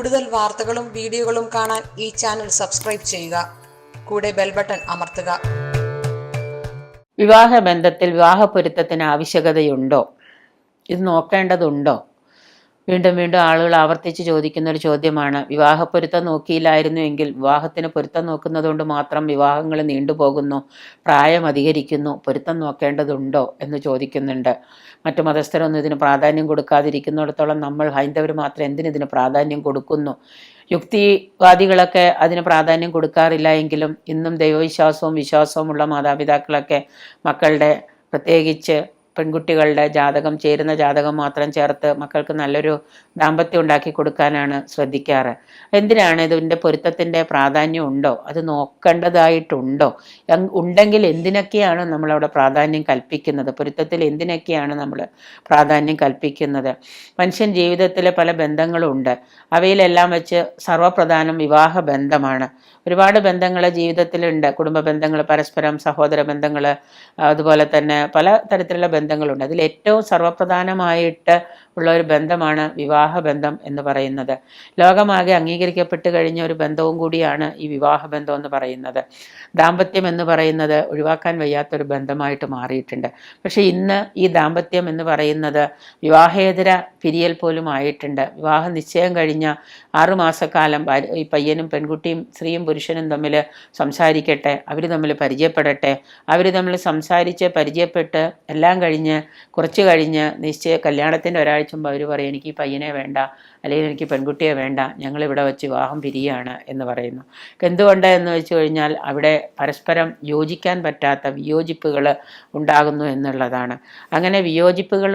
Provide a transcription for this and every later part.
കൂടുതൽ വാർത്തകളും വീഡിയോകളും കാണാൻ ഈ ചാനൽ സബ്സ്ക്രൈബ് ചെയ്യുക. കൂടെ ബെൽ ബട്ടൺ അമർത്തുക. വിവാഹബന്ധത്തിൽ വിവാഹപ്പൊരുത്തത്തിന് ആവശ്യകതയുണ്ടോ? ഇത് നോക്കേണ്ടതുണ്ടോ? വീണ്ടും വീണ്ടും ആളുകൾ ആവർത്തിച്ച് ചോദിക്കുന്ന ഒരു ചോദ്യമാണ്. വിവാഹപ്പൊരുത്തം നോക്കിയില്ലായിരുന്നുവെങ്കിൽ വിവാഹത്തിന് പൊരുത്തം നോക്കുന്നതുകൊണ്ട് മാത്രം വിവാഹങ്ങൾ നീണ്ടുപോകുന്നു, പ്രായം അധികരിക്കുന്നു, പൊരുത്തം നോക്കേണ്ടതുണ്ടോ എന്ന് ചോദിക്കുന്നുണ്ട്. മറ്റു മതസ്ഥരൊന്നും ഇതിന് പ്രാധാന്യം കൊടുക്കാതിരിക്കുന്നിടത്തോളം നമ്മൾ ഹൈന്ദവർ മാത്രം എന്തിനിതിന് പ്രാധാന്യം കൊടുക്കുന്നു? യുക്തിവാദികളൊക്കെ അതിന് പ്രാധാന്യം കൊടുക്കാറില്ല എങ്കിലും ഇന്നും ദൈവവിശ്വാസവും വിശ്വാസവുമുള്ള മാതാപിതാക്കളൊക്കെ മക്കളുടെ, പ്രത്യേകിച്ച് പെൺകുട്ടികളുടെ ജാതകം, ചേരുന്ന ജാതകം മാത്രം ചേർത്ത് മക്കൾക്ക് നല്ലൊരു ദാമ്പത്യം ഉണ്ടാക്കി കൊടുക്കാനാണ് ശ്രദ്ധിക്കാറ്. എന്തിനാണ് ഇതിൻ്റെ പൊരുത്തത്തിൻ്റെ പ്രാധാന്യം ഉണ്ടോ? അത് നോക്കേണ്ടതായിട്ടുണ്ടോ? ഉണ്ടെങ്കിൽ എന്തിനൊക്കെയാണ് നമ്മളവിടെ പ്രാധാന്യം കൽപ്പിക്കുന്നത്? പൊരുത്തത്തിൽ എന്തിനൊക്കെയാണ് നമ്മൾ പ്രാധാന്യം കൽപ്പിക്കുന്നത്? മനുഷ്യൻ ജീവിതത്തിലെ പല ബന്ധങ്ങളുണ്ട്. അവയിലെല്ലാം വെച്ച് സർവ്വപ്രധാനം വിവാഹ ബന്ധമാണ്. ഒരുപാട് ബന്ധങ്ങൾ ജീവിതത്തിലുണ്ട്. കുടുംബ ബന്ധങ്ങൾ, പരസ്പരം സഹോദര ബന്ധങ്ങൾ, അതുപോലെ തന്നെ പല തരത്തിലുള്ള ബന്ധങ്ങളുണ്ട്. അതിൽ ഏറ്റവും സർവ്വപ്രധാനമായിട്ട് ഉള്ള ഒരു ബന്ധമാണ് വിവാഹബന്ധം എന്ന് പറയുന്നത്. ലോകമാകെ അംഗീകരിക്കപ്പെട്ട് കഴിഞ്ഞ ഒരു ബന്ധവും കൂടിയാണ് ഈ വിവാഹബന്ധം എന്ന് പറയുന്നത്. ദാമ്പത്യം എന്ന് പറയുന്നത് ഒഴിവാക്കാൻ വയ്യാത്തൊരു ബന്ധമായിട്ട് മാറിയിട്ടുണ്ട്. പക്ഷേ ഇന്ന് ഈ ദാമ്പത്യം എന്ന് പറയുന്നത് വിവാഹേതര പിരിയൽ പോലും ആയിട്ടുണ്ട്. വിവാഹ നിശ്ചയം കഴിഞ്ഞ 6 മാസക്കാലം ഈ പയ്യനും പെൺകുട്ടിയും, സ്ത്രീയും പുരുഷനും തമ്മിൽ സംസാരിക്കട്ടെ, അവർ തമ്മിൽ പരിചയപ്പെടട്ടെ, അവർ തമ്മിൽ സംസാരിച്ച് പരിചയപ്പെട്ട് എല്ലാം കഴിഞ്ഞ് കുറച്ച് കഴിഞ്ഞ് കല്യാണത്തിൻ്റെ ഒരാഴ്ച മുമ്പ് അവർ പറയും എനിക്ക് ഈ പയ്യനെ വേണ്ട, അല്ലെങ്കിൽ എനിക്ക് പെൺകുട്ടിയെ വേണ്ട, ഞങ്ങളിവിടെ വെച്ച് വിവാഹം പിരിയാണ് എന്ന് പറയുന്നു. എന്തുകൊണ്ട് എന്ന് വെച്ച് കഴിഞ്ഞാൽ അവിടെ പരസ്പരം യോജിക്കാൻ പറ്റാത്ത വിയോജിപ്പുകൾ ഉണ്ടാകുന്നു എന്നുള്ളതാണ്. അങ്ങനെ വിയോജിപ്പുകൾ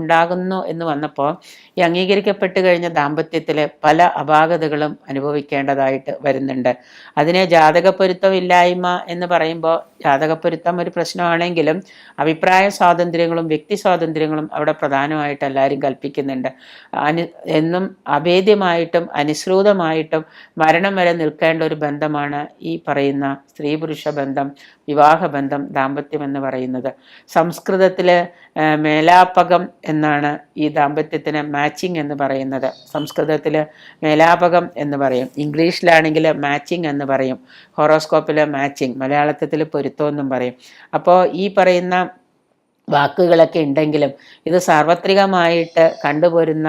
ഉണ്ടാകുന്നു എന്ന് വന്നപ്പോൾ ഈ അംഗീകരിക്കപ്പെട്ട് കഴിഞ്ഞ ദാമ്പത്യത്തിൽ പല അപാകതകളും അനുഭവിക്കേണ്ടതായിട്ട് വരുന്നുണ്ട്. അതിനെ ജാതകപ്പൊരുത്തമില്ലായ്മ എന്ന് പറയുമ്പോൾ ജാതകപ്പൊരുത്തം ഒരു പ്രശ്നമാണെങ്കിലും അഭിപ്രായ സ്വാതന്ത്ര്യങ്ങളും വ്യക്തി സ്വാതന്ത്ര്യങ്ങളും അവിടെ പ്രധാനമായിട്ട് എല്ലാവരും കൽപ്പിക്കുന്നുണ്ട്. എന്നും അഭേദ്യമായിട്ടും അനുസൃതമായിട്ടും മരണം വരെ നിൽക്കേണ്ട ഒരു ബന്ധമാണ് ഈ പറയുന്ന സ്ത്രീ പുരുഷ ബന്ധം, വിവാഹബന്ധം, ദാമ്പത്യം എന്ന് പറയുന്നത്. സംസ്കൃതത്തിൽ മേലാപകം എന്നാണ് ഈ ദാമ്പത്യത്തിന് മാച്ചിങ് എന്ന് പറയുന്നത്. സംസ്കൃതത്തിൽ മേലാപകം എന്ന് പറയും, ഇംഗ്ലീഷിലാണെങ്കിൽ മാച്ചിങ് എന്ന് പറയും, ഹോറോസ്കോപ്പിൽ മാച്ചിങ്, മലയാളത്തിൽ പൊരുത്തം എന്നും പറയും. അപ്പോൾ ഈ പറയുന്ന വാക്കുകളൊക്കെ ഉണ്ടെങ്കിലും ഇത് സാർവത്രികമായിട്ട് കണ്ടുപോരുന്ന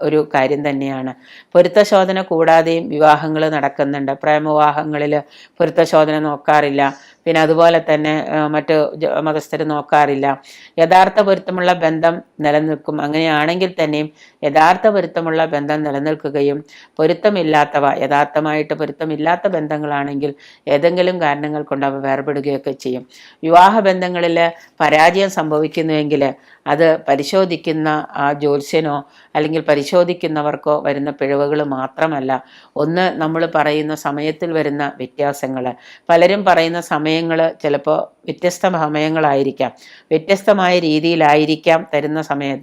ഒരു കാര്യം തന്നെയാണ്. പൊരുത്തശോധന കൂടാതെയും വിവാഹങ്ങൾ നടക്കുന്നുണ്ട്. പ്രേമവിവാഹങ്ങളിൽ പൊരുത്തശോധന നോക്കാറില്ല. പിന്നെ അതുപോലെ തന്നെ മറ്റ് മതസ്ഥർ നോക്കാറില്ല. യഥാർത്ഥ പൊരുത്തമുള്ള ബന്ധം നിലനിൽക്കും. അങ്ങനെയാണെങ്കിൽ തന്നെയും യഥാർത്ഥ പൊരുത്തമുള്ള ബന്ധം നിലനിൽക്കുകയും പൊരുത്തമില്ലാത്തവ, യഥാർത്ഥമായിട്ട് പൊരുത്തമില്ലാത്ത ബന്ധങ്ങളാണെങ്കിൽ ഏതെങ്കിലും കാരണങ്ങൾ കൊണ്ട് അവ വേർപെടുകയൊക്കെ ചെയ്യും. വിവാഹ ബന്ധങ്ങളിൽ പരാജയം സംഭവിക്കുന്നുവെങ്കിൽ അത് പരിശോധിക്കുന്ന ആ ജ്യോത്സ്യനോ അല്ലെങ്കിൽ പരിശോധിക്കുന്നവർക്കോ വരുന്ന പിഴവുകൾ മാത്രമല്ല, ഒന്ന് നമ്മൾ പറയുന്ന സമയത്തിൽ വരുന്ന വ്യത്യാസങ്ങൾ. പലരും പറയുന്ന സമയങ്ങൾ ചിലപ്പോൾ വ്യത്യസ്ത സമയങ്ങളായിരിക്കാം, വ്യത്യസ്തമായ രീതിയിലായിരിക്കാം തരുന്ന സമയം.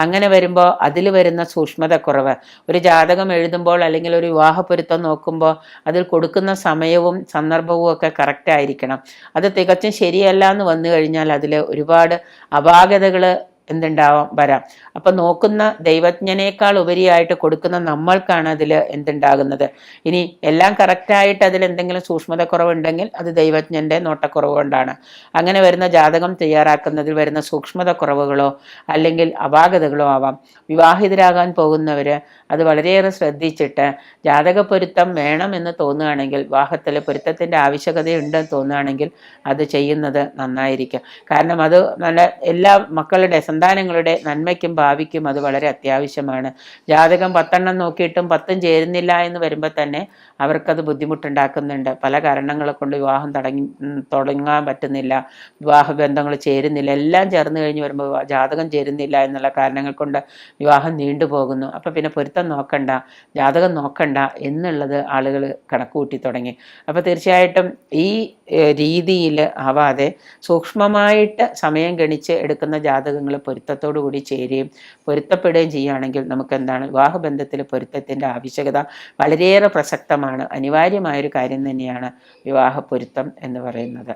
അങ്ങനെ വരുമ്പോൾ അതിൽ വരുന്ന സൂക്ഷ്മതക്കുറവ്, ഒരു ജാതകം എഴുതുമ്പോൾ അല്ലെങ്കിൽ ഒരു വിവാഹപ്പൊരുത്തം നോക്കുമ്പോൾ അതിൽ കൊടുക്കുന്ന സമയവും സന്ദർഭവും ഒക്കെ കറക്റ്റ് ആയിരിക്കണം. അത് തികച്ചും ശരിയല്ല എന്ന് വന്നു കഴിഞ്ഞാൽ അതിൽ ഒരുപാട് അപാകതകൾ വരാം. അപ്പം നോക്കുന്ന ദൈവജ്ഞനേക്കാൾ ഉപരിയായിട്ട് കൊടുക്കുന്ന നമ്മൾക്കാണ് അതിൽ എന്തുണ്ടാകുന്നത്. ഇനി എല്ലാം കറക്റ്റായിട്ട് അതിൽ എന്തെങ്കിലും സൂക്ഷ്മതക്കുറവുണ്ടെങ്കിൽ അത് ദൈവജ്ഞൻ്റെ നോട്ടക്കുറവ് കൊണ്ടാണ്. അങ്ങനെ വരുന്ന ജാതകം തയ്യാറാക്കുന്നതിൽ വരുന്ന സൂക്ഷ്മതക്കുറവുകളോ അല്ലെങ്കിൽ അപാകതകളോ ആവാം. വിവാഹിതരാകാൻ പോകുന്നവർ അത് വളരെയേറെ ശ്രദ്ധിച്ചിട്ട് ജാതകപ്പൊരുത്തം വേണമെന്ന് തോന്നുകയാണെങ്കിൽ, വിവാഹത്തിൽ പൊരുത്തത്തിൻ്റെ ആവശ്യകതയുണ്ടെന്ന് തോന്നുകയാണെങ്കിൽ അത് ചെയ്യുന്നത് നന്നായിരിക്കും. കാരണം അത് നല്ല എല്ലാ മക്കളുടെ, സന്താനങ്ങളുടെ നന്മയ്ക്കും ഭാവിക്കും അത് വളരെ അത്യാവശ്യമാണ്. ജാതകം 10 നോക്കിയിട്ടും 10 ചേരുന്നില്ല എന്ന് വരുമ്പോൾ തന്നെ അവർക്കത് ബുദ്ധിമുട്ടുണ്ടാക്കുന്നുണ്ട്. പല കാരണങ്ങളെ കൊണ്ട് വിവാഹം തുടങ്ങാൻ പറ്റുന്നില്ല, വിവാഹ ബന്ധങ്ങൾ ചേരുന്നില്ല, എല്ലാം ചേർന്ന് കഴിഞ്ഞ് വരുമ്പോൾ ജാതകം ചേരുന്നില്ല എന്നുള്ള കാരണങ്ങൾ കൊണ്ട് വിവാഹം നീണ്ടുപോകുന്നു. അപ്പം പിന്നെ പൊരുത്തം നോക്കണ്ട, ജാതകം നോക്കണ്ട എന്നുള്ളത് ആളുകൾ കണക്കുകൂട്ടി തുടങ്ങി. അപ്പോൾ തീർച്ചയായിട്ടും ഈ രീതിയിൽ ആവാതെ സൂക്ഷ്മമായിട്ട് സമയം ഗണിച്ച് എടുക്കുന്ന ജാതകങ്ങൾ പൊരുത്തത്തോടു കൂടി ചേരുകയും പൊരുത്തപ്പെടുകയും ചെയ്യുകയാണെങ്കിൽ നമുക്ക് എന്താണ്, വിവാഹബന്ധത്തിൽ പൊരുത്തത്തിൻ്റെ ആവശ്യകത വളരെയേറെ പ്രസക്തമാണ്. അനിവാര്യമായൊരു കാര്യം തന്നെയാണ് വിവാഹ പൊരുത്തം എന്ന് പറയുന്നത്.